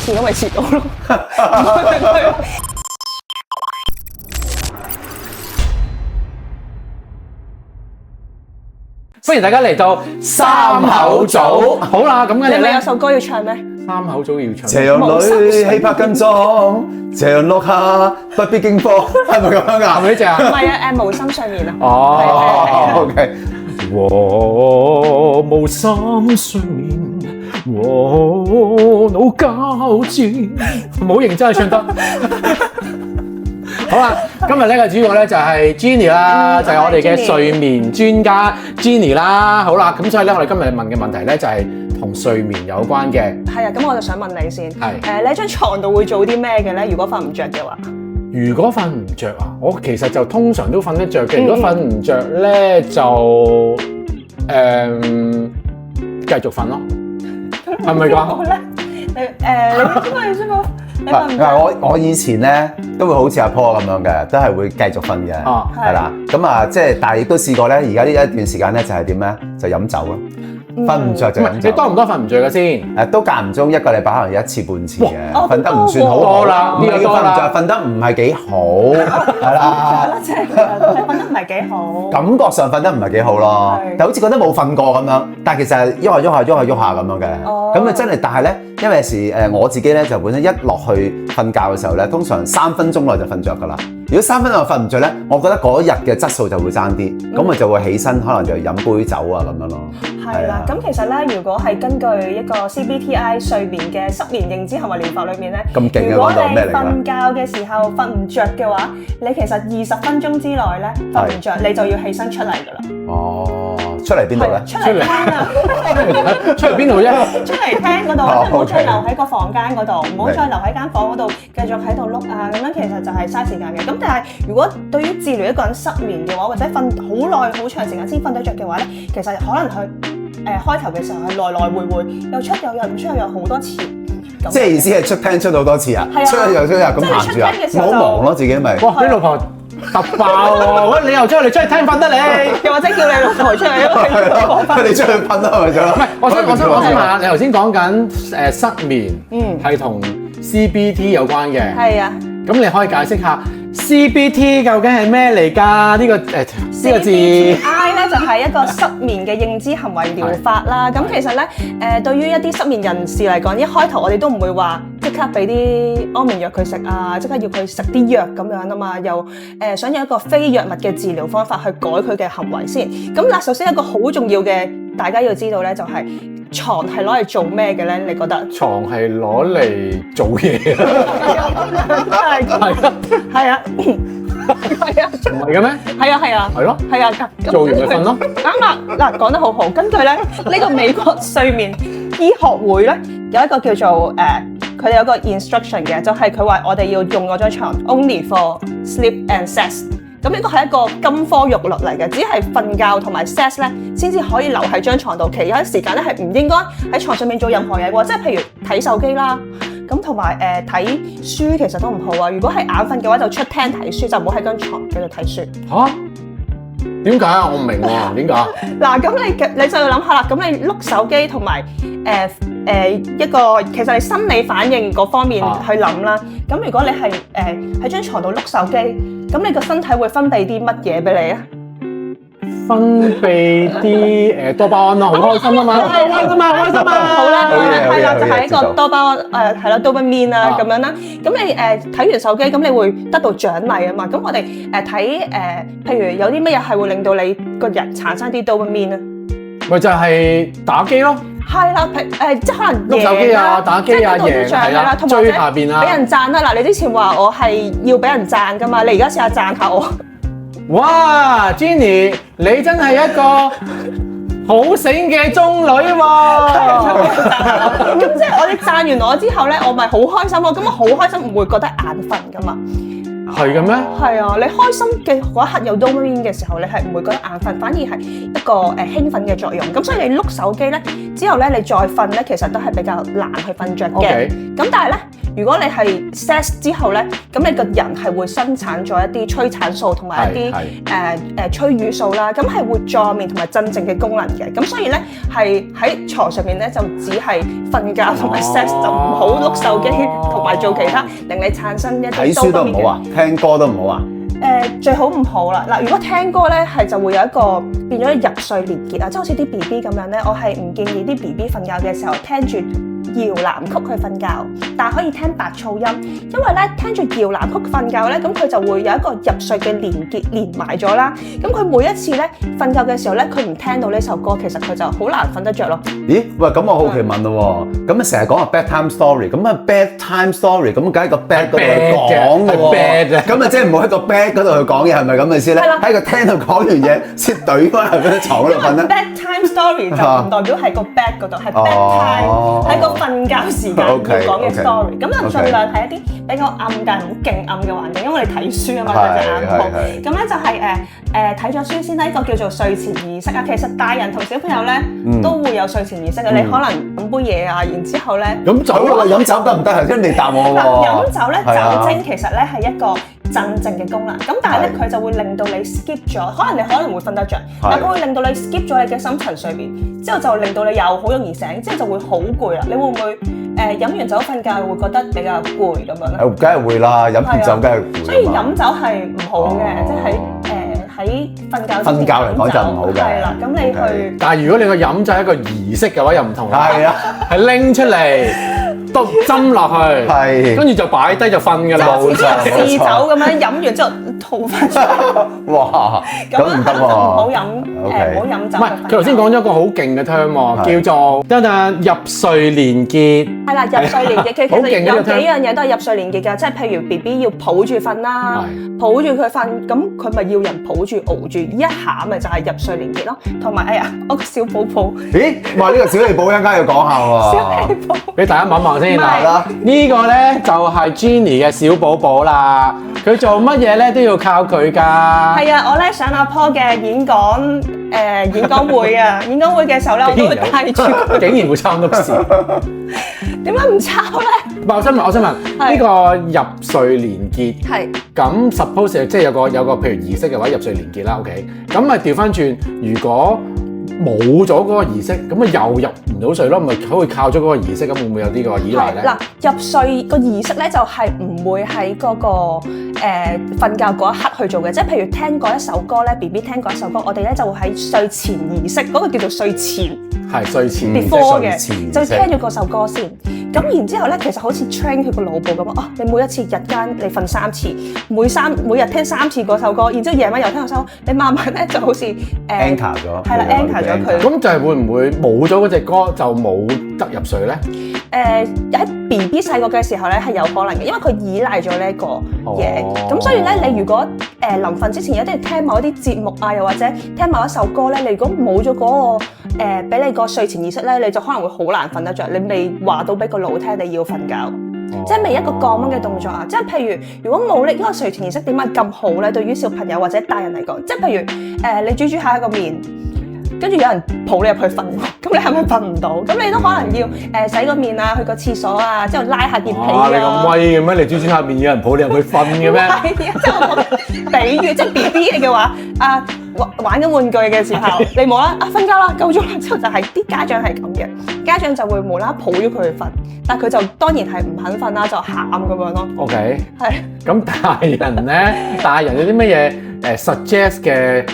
遲到咪遲到咯。歡迎大家嚟到三口組。好啦，咁跟住咧你咪有，首歌要唱咩？三口組要唱。斜陽裏氣魄更壯，斜陽落下不必驚慌，係咪咁樣㗎？係咪呢只啊？唔係啊，無心睡眠啊。哦，OK。我無心睡眠，我腦交戰，唔好認真去唱得。好啦，今日呢個主角咧就係 Jenny 啦，就係我哋嘅睡眠專家 Jenny 啦。好啦，咁所以咧，我哋今日問嘅問題咧就係同睡眠有關嘅。係啊，咁我就想問你先。係你喺張床度會做啲咩嘅咧？如果瞓唔着嘅話，如果瞓唔着啊，我其實就通常都瞓得着嘅。如果瞓唔着咧，就繼續瞓咯，係咪好㗎？咧，你先講。你瞓唔着？我以前咧都會好似阿 Paul 咁樣嘅，都係會繼續瞓嘅，啊係啦。咁啊，即係但係亦都試過咧。而家呢一段時間咧就係點咧？就飲酒咯，瞓唔着就飲酒。你多唔多瞓唔着嘅先？都間唔中一個禮拜可能有一次半次嘅，哇瞓得唔算好多啦唔係叫呢個多啦瞓唔着，瞓得唔係幾好，係啦。即係你瞓得唔係幾好。感覺上瞓得唔係幾好咯係，但好似覺得冇瞓過咁樣，但係其實係喐下咁樣嘅。哦咁啊真係，但係咧，因為有時我自己咧就本身一落去瞓覺嘅時候咧，通常3分鐘內就瞓着㗎啦。如果3分鐘內瞓唔着咧，我覺得嗰日嘅質素就會爭啲，咁我就會起身，可能就飲杯酒啊咁樣咯。係啦，咁其實咧，如果係根據一個 CBTI 睡眠嘅失眠認知行為療法裏面咧，咁勁嘅如果講到你咩嚟㗎？瞓覺嘅時候瞓唔着嘅話，你其實20分鐘之內咧瞓唔着，你就要起身出嚟㗎啦。哦，出嚟邊度咧？出嚟廳啊！出嚟邊度啫？出嚟廳嗰度，即係唔好再留喺個房間嗰度，唔好再留喺間房嗰度繼續喺度碌啊！咁樣其實就係嘥時間嘅。咁但係如果對於治療一個人失眠嘅話，或者瞓好耐好長時間先瞓得着嘅話咧，其實可能佢開頭嘅時候係來來回回，又出又入，唔出又入好多次。即係意思係出廳出好多次啊？係啊出去又出入咁即係行住啊出廳嘅？時候唔好忙咯，自己咪。哇！你老婆突爆喎！喂，你又出去聽瞓得你？又或者叫你老婆出去，因為你講翻你出去瞓啦，係咪先？唔係，我想問下，你頭先講緊失眠，係同 CBT 有關嘅。係啊。咁你可以解釋下 CBT 究竟係咩嚟㗎？呢個字 CBTI 咧就係一個失眠嘅認知行為療法啦。咁其實咧對於一啲失眠人士嚟講，一開頭我哋都唔會話即刻俾啲安眠藥佢食啊，即刻要佢食啲藥咁樣啊嘛。又想有一個非藥物嘅治療方法去改佢嘅行為先。咁嗱，首先一個好重要嘅，大家要知道咧，就係床係攞嚟做咩嘅咧？你覺得？床係攞嚟做嘢係係啊，係啊，唔係嘅咩？係啊，係啊，係咯，係啊，做完咪瞓咯。啱啦，嗱講得好好。根據咧呢個美國睡眠醫學會咧有一個叫做佢哋有個 instruction 嘅，就係佢話我哋要用嗰張床 only for sleep and sex。咁呢個係一個金科玉律嚟嘅，只係瞓覺同埋 sex 咧先至可以留喺張床度，其他時間咧係唔應該喺床上面做任何嘢喎。即係譬如睇手機啦，咁同埋睇書其實都唔好啊。如果係眼瞓嘅話，就出廳睇書，就唔好喺張床繼續睇書。嚇？點解啊？我唔明喎，點解？嗱，咁你就要諗下啦。咁你碌手機同埋一個其實你心理反應嗰方面去諗啦。咁如果你係喺張床度碌手機，咁你個身體會分泌啲乜嘢俾你啊？分泌啲多巴胺咯，好開心啊嘛，開心啊，開心啊！好啦，好嘢係啦，好嘢就係一個多巴胺係啦，dopamine啦咁樣啦。咁你睇完手機，咁你會得到獎勵啊嘛。咁我哋睇譬如有啲乜嘢係會令到你個人產生啲 dopamine 啊？咪就係打機咯，係啦，即係可能碌手機啊、打機啊、贏係啦，追下邊啊，俾人讚啦！嗱，你之前話我係要俾人讚噶嘛，你而家試下讚下我。哇 ，Jenny，你真係一個好醒嘅中女喎！咁即係我哋讚完我之後咧，我咪好開心咯。咁我好開心，唔會覺得眼瞓噶嘛。係嘅咩？係啊，你開心嘅嗰一刻有 dopamine 嘅時候，你係唔會覺得眼瞓，反而係一個興奮嘅作用。咁所以你碌手機咧之後咧，你再瞓咧，其實都係比較難去瞓着嘅。咁但係咧，如果你係 sex 之後咧，咁你個人係會生產咗一啲催產素同埋一啲催乳素啦，咁係會助眠同埋鎮靜嘅功能嘅。咁所以咧係喺床上面咧就只係瞓覺同埋 sex，就唔好碌手機同埋做其他令你產生一啲睇書都唔好啊，聽歌都唔好啊。最好唔好啦。嗱，如果聽歌咧，係就會有一個變咗入睡連結啊，即係好似啲 BB 咁樣咧，我係唔建議啲 BB 瞓覺嘅時候聽住搖籃曲去瞓覺，但係可以聽白噪音，因為咧聽住搖籃曲瞓覺咧，咁佢就會有一個入睡嘅連結連埋咗啦。咁佢每一次咧瞓覺嘅時候咧，佢唔聽到呢首歌，其實佢就好難瞓得着咯。咦？喂，咁我好奇問咯喎，咁啊成日講話 bedtime story，咁啊 bedtime story，咁梗係個 bed 嗰度去講嘅喎，咁啊即係唔好喺個 bed 嗰度去講嘢，係咪咁嘅意思咧？喺個廳度講完嘢先懟翻喺張床嗰度瞓咧。bedtime story 就唔代表係個 bed 嗰度，係 bedtime 喺個瞓覺時間要講嘅 story。咁就盡量睇一啲比較暗但係唔好勁暗嘅環境，因為你睇書啊嘛，對隻眼好。咁咧就係睇咗書先啦，呢個叫做睡前儀式啊。其實大人同小朋友咧都會有睡前儀式嘅，你可能飲杯嘢啊，然之後咧飲酒啊，飲酒得唔得啊？即係未答我喎。飲酒咧，酒精其實咧係一個鎮靜嘅功能，咁但係咧佢就會令到你 skip 咗，可能會瞓得着，但佢會令到你 skip 咗你嘅深層睡眠，之後就令到你又好容易醒，之後就會好攰啦。你會唔會飲完酒瞓覺會覺得比較攰咁樣咧？梗係會啦，飲完酒梗係攰。所以飲酒係唔好嘅，即係喺瞓覺嚟講就唔好嘅。係啦，咁你去。但係如果你個飲酒係一個儀式嘅話，又唔同啦。係啊，係拎出嚟，篤針落去，跟住就擺低就瞓㗎啦。冇錯，試酒咁樣飲完之後吐翻出嚟。哇！咁唔得喎，唔好飲唔好飲酒。唔係，佢頭先講咗一個好勁嘅 term 喎，叫做入睡連結。係啦，入睡連結其實有幾樣嘢都係入睡連結㗎，即係譬如 BB 要抱住瞓啦，抱住佢瞓，咁佢咪要人抱住熬住一下，咪就係入睡連結咯。同埋我個小寶寶，咦？哇！呢個小氣寶一陣間要講下喎。小氣寶，俾大家望一望先啦。呢個咧就係 Jenny 嘅小寶寶啦，佢做乜嘢咧都要靠佢㗎。係啊，我咧上阿 Paul 嘅演講會啊，演講會嘅時候咧，我都會帶住佢。竟然會抄屋事，點解唔抄咧？我想問呢個入睡連結係咁 suppose 即係有個譬如儀式嘅話入睡連結啦 ，OK， 咁咪調翻轉，如果冇咗嗰個儀式，咁咪又入唔到睡咯，咪可以靠咗嗰個儀式，咁會唔會有呢個依賴咧？嗱，入睡個儀式咧就係唔會喺嗰個瞓覺嗰一刻去做嘅，即係譬如聽過一首歌咧 ，BB 聽過一首歌，我哋咧就會喺睡前儀式，嗰個叫做睡前，係睡前 before 嘅，就聽咗嗰首歌先。咁然之後咧，其實好似 train 佢個腦部咁啊！你每一次日間你瞓3次，每日聽3次嗰首歌，然之後夜晚又聽嗰首歌，你慢慢咧就好似anchor 咗，係啦 anchor 咗佢。咁就係會唔會冇咗嗰隻歌就冇得入睡咧？喺 BB 細個嘅時候咧係有可能嘅，因為佢依賴咗呢一個嘢。咁所以咧，你如果臨瞓之前一定要聽某一啲節目啊，又或者聽某一首歌咧，你如果冇咗嗰個俾你個睡前儀式咧，你就可能會好難瞓得着。你未話到俾個腦聽你要瞓覺，即係未一個降溫嘅動作啊！即係譬如，如果冇呢個睡前儀式點解咁好咧？對於小朋友或者大人嚟講，即係譬如你煮下一個麵，跟住有人抱你入去瞓，咁你係咪瞓唔到？咁你都可能要洗個面啊，去個廁所啊，之後拉下件被啊。你咁威嘅咩？你煮下面有人抱你入去瞓嘅咩？係啊，即係我比喻，即係 BB 嘅話玩緊玩具嘅時候，你冇啦瞓覺啦，夠鐘啦，之後就係啲家長係咁嘅，家長就會無啦啦抱咗佢去瞓，但係佢就當然係唔肯瞓啦，就喊咁樣咯。OK，係。咁大人咧，大人有啲乜嘢suggest 嘅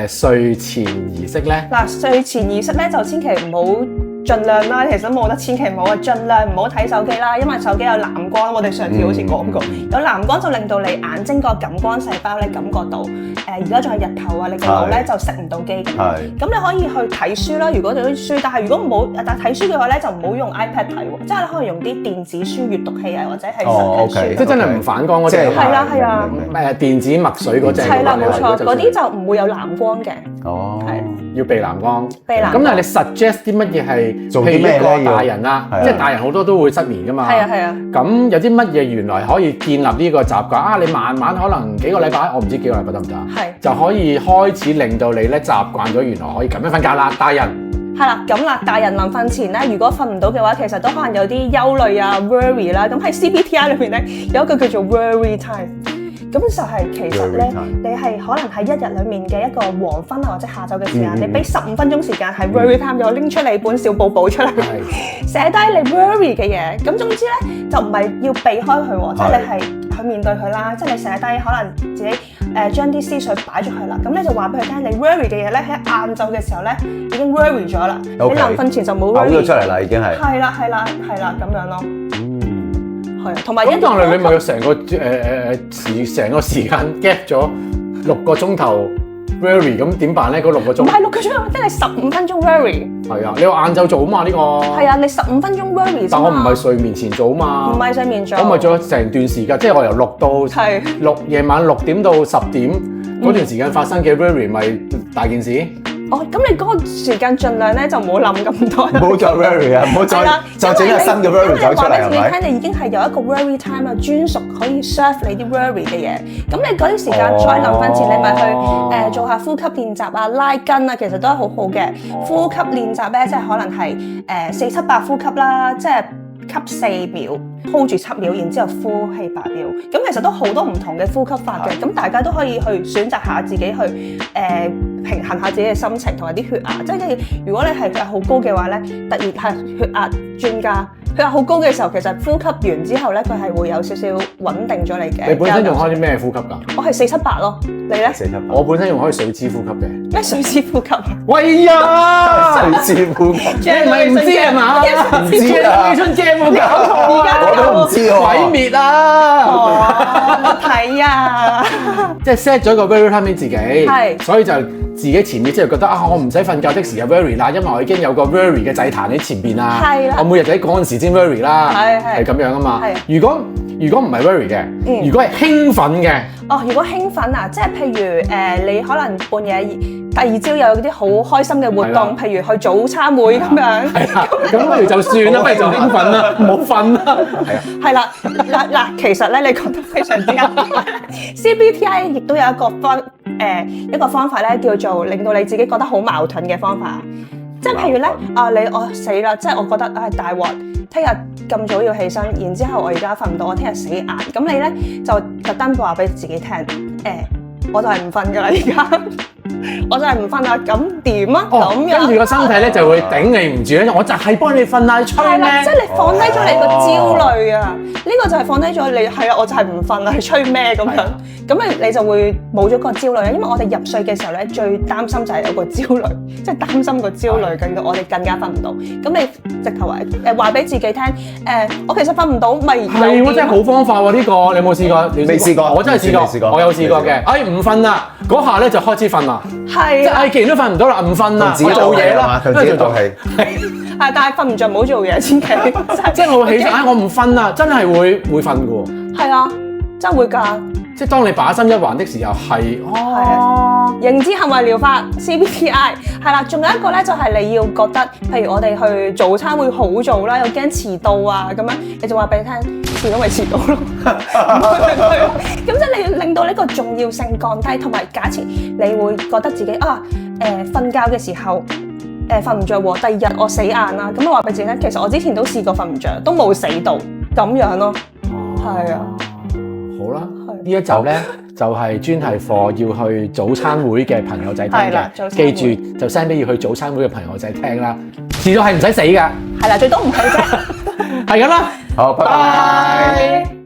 睡前儀式咧？嗱，睡前儀式咧就千祈唔好。盡量啦，其實冇得千祈唔好啊！盡量唔好睇手機啦，因為手機有藍光，我哋上次好似講過，有藍光就令到你眼睛個感光細胞咧感覺到，而家仲係日頭啊，你個腦咧就熄唔到機咁。咁你可以去睇書啦，如果你啲書，但係如果冇，但係睇書嘅話咧就唔好用 iPad 睇喎，即係你可以用啲電子書閱讀器啊，或者係實體書。即係真係唔反光嗰隻。係啦係啊。電子墨水嗰隻。係啦冇錯，嗰啲就唔會有藍光嘅。哦。係。要避藍光。避藍。咁但係你 suggest 啲乜嘢係？做啲咩咧？大人啦，即係大人好多都會失眠噶嘛。係啊係啊。咁有啲乜嘢原來可以建立呢個習慣啊？你慢慢可能幾個禮拜，我唔知幾個禮拜得唔得？係。就可以開始令到你咧習慣咗，原來可以咁樣瞓覺啦。大人係啦，咁啦，大人臨瞓前咧，如果瞓唔到嘅話，其實都可能有啲憂慮啊 worry 啦。咁喺 CBTI 裏邊咧，有一個叫做 worry time。咁就係其實咧，你係可能喺一日裡面嘅一個黃昏啊或者下晝嘅時間，你俾15分鐘時間係 worry time，就拎出你本小簿簿出嚟，寫低你 worry 嘅嘢。咁總之咧，就唔係要避開佢喎，即係你係去面對佢啦。即係你寫低可能自己將啲思緒擺咗去啦。咁你就話俾佢聽，你 worry 嘅嘢咧喺晏晝嘅時候咧已經 worry 咗啦。你臨瞓前就冇 worry 咗出嚟啦，已經係。係啦咁樣咯。同埋咁但係你咪成個時間 gap 咗6個鐘頭 worry， 咁點辦咧？嗰6個鐘唔係6個鐘，即係你15分鐘 worry。係啊，你話晏晝做啊嘛呢個。係啊，你15分鐘 worry。但我唔係睡眠前做啊嘛。唔係睡眠做。我咪做咗成段時間，即係我由夜晚6點到10點嗰段時間發生嘅 worry，咪大件事。哦，咁你嗰個時間盡量咧就唔好諗咁多，唔好再 worry 啊，唔好再整個新嘅 worry 走出嚟係咪？因為你話俾自己聽，你已經係有一個 worry time 啊，專屬可以 serve 你啲 worry 嘅嘢。咁你嗰啲時間再臨瞓前，你咪去做下呼吸練習啊、拉筋啊，其實都係好好嘅。呼吸練習咧，即係可能係4、7、8呼吸啦，即係吸4秒 ，hold 住7秒，然之後呼氣8秒。咁其實都好多唔同嘅呼吸法嘅，咁大家都可以去選擇下自己去平衡下自己嘅心情同埋啲血壓。即係如果你係血壓好高嘅話咧，突然係血壓專家。血壓好高嘅時候，其實呼吸完之後咧，佢係會有少少穩定咗你嘅。你本身用開啲咩呼吸㗎？我係4、7、8咯。你咧？4、7、8。我本身用開水之呼吸嘅。咩水之呼吸啊？喂呀！水之呼吸，你唔係唔知係嘛？唔知啊！青春 game 喎，我都唔知喎。毀滅啊！我睇啊！即係 set 咗個 worry time 俾自己，所以就自己前面即係覺得我唔使瞓覺的時候 worry 啦，因為我已經有個 worry 嘅祭壇喺前邊啦。我每日就喺嗰陣時先 worry 啦，係咁樣啊嘛。如果唔係 worry 嘅，如果係興奮嘅，如果興奮啊，即係譬如你可能半夜第2朝有啲好開心嘅活動，譬如去早餐會咁樣。係啦，咁不如就算啦，不如就興奮啦，唔好瞓啦。係啦，嗱，其實咧，你講得非常之啱。CBTI 亦都有一個方法咧，叫做令到你自己覺得好矛盾嘅方法。即係譬如咧，我死啦！即係我覺得大鑊，聽日咁早要起身，然之後我而家瞓唔到，我聽日死硬。咁你咧就特登話俾自己聽，我就係唔瞓㗎啦，而家我就係唔瞓啦。咁點啊？咁樣跟住個身體咧就會頂你唔住咧。我就係幫你瞓啦，你吹咩？即係你放低咗你個焦慮啊！呢個就係放低咗你我就係唔瞓啦，你吹咩咁樣？咁你就會冇咗個焦慮，因為我哋入睡嘅時候咧，最擔心就係有個焦慮，即係擔心個焦慮，令到我哋更加瞓唔到。咁你直頭話俾自己聽，我其實瞓唔到，咪係喎，真係好方法喎！呢個你有冇試過？未試過，我真係試過，我有試過嘅。唔瞓啦，嗰下咧就開始瞓啦。係啊，既然都瞓唔到啦，唔瞓啦，我做嘢啦，跟住做戲。但係瞓唔着唔好做嘢，千祈。即係我會起身，我唔瞓啦，真係會瞓嘅喎。係啊，真會㗎。即係當你把心一橫的時候，係認知行為療法 CBTI 係啦，仲有一個咧就係你要覺得，譬如我哋去早餐會好早啦，又驚遲到啊咁樣，你就話俾你聽，遲到咪遲到咯。咁即係你要令到呢個重要性降低，同埋假設你會覺得自己瞓覺嘅時候瞓唔着喎，第2日我死硬啦，咁我話俾自己聽，其實我之前都試過瞓唔着，都冇死到咁樣咯。係啊。好啦，呢一集咧就係專係課要去早餐會嘅朋友仔聽嘅，記住就 send 俾要去早餐會嘅朋友仔聽啦。遲到係唔使死㗎，係啦，最多唔去啫。係咁啦，好，拜拜。